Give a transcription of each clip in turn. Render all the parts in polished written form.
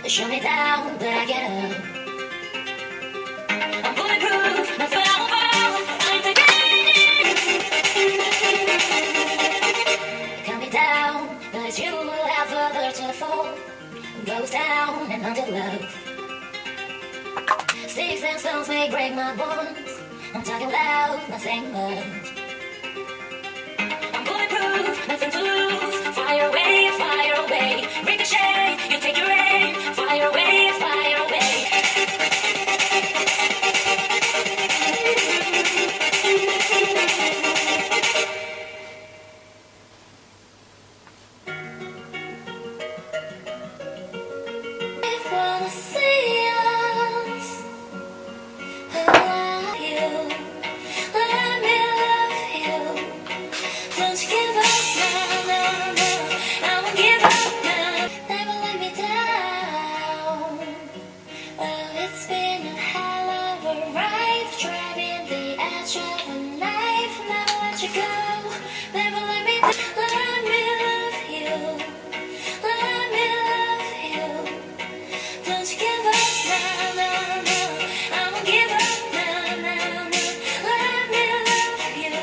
They shoot me down, but I get up. I'm bulletproof, nothing will fall. I'm titanium. Cut me down, but you will have further to fall. Goes down and under love. Sticks and stones may break my bones. I'm talking loud, not saying much. I'm bulletproof, nothing to lose. Fire away, ricochet. You take your aim. Fire away, fire away. I wanna see us. I love you. Let me love you. Don't you give up now, no, no. I won't give up now. Never let me down. Oh, it's been a hell of a ride. Driving the edge of a knife. Never let you go. Never let me down. Let me love you. Let me love you. Don't you give up now, no, no. I won't give up now, no, no. Let me love you.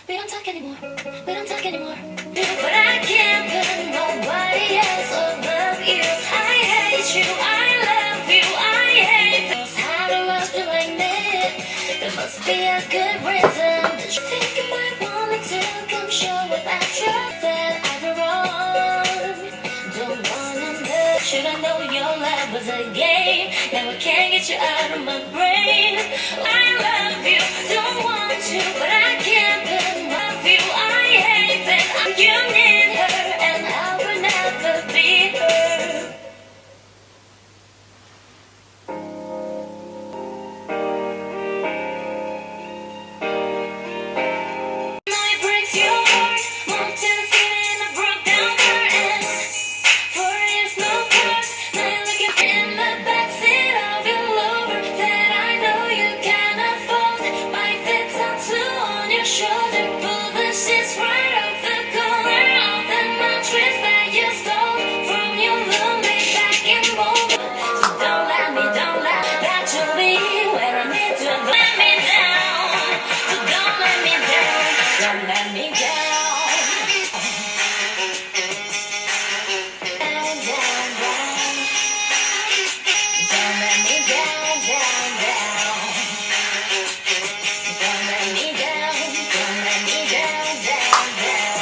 We don't talk anymore. We don't talk anymore. But I can't put nobody else above you. I hate you. I love you. I hate this. How do I feel like this? There must be a good reason that you think you might want me to come show up after that I've been wrong. Don't wanna know. Should I know your love was a game? Now I can't get you out of my brain. I love you. Don't want to, but I can't put love you. I hate that you need her, and I will never be her. It breaks your heart, more to the feeling I broke down for it. 4 years, no cars, now you're looking in the backseat of your Lauder that I know you can't afford. Bite the tattoo on your shoulder, pull the sheets right off the corner of the mattress that you stole from your roommate back in Bourjois. So don't let me that you'll be where I need to. Let me down, so don't let me down, don't let me down. Down, down, down. Don't let me down, down, down. Don't let me down, don't let me down, down, down.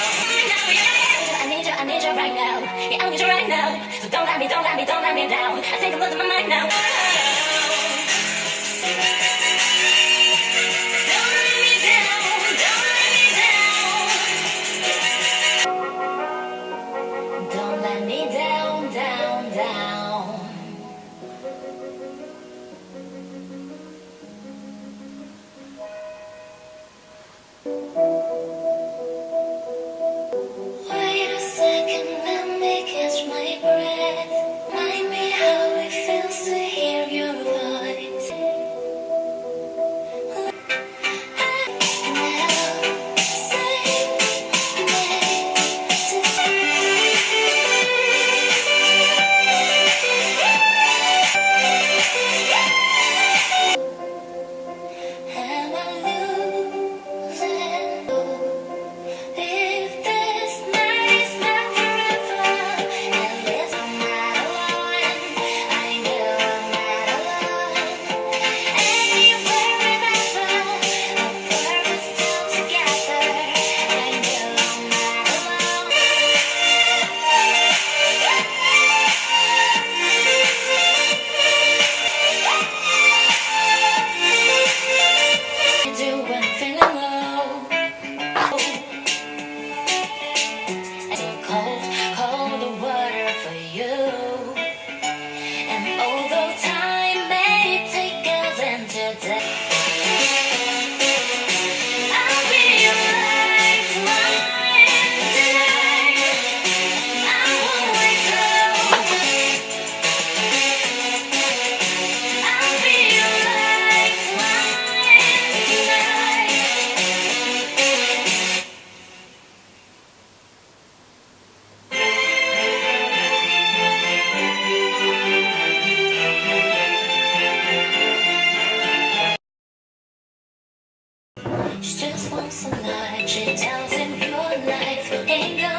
I need you right now. Yeah, I need you right now. So don't let me down. I think I'm losing my mind now. Don't let me down, don't let me down. Don't let me down, down, down. Wait a second, let me catch my breath. Remind me how it feels to hear ain't gonna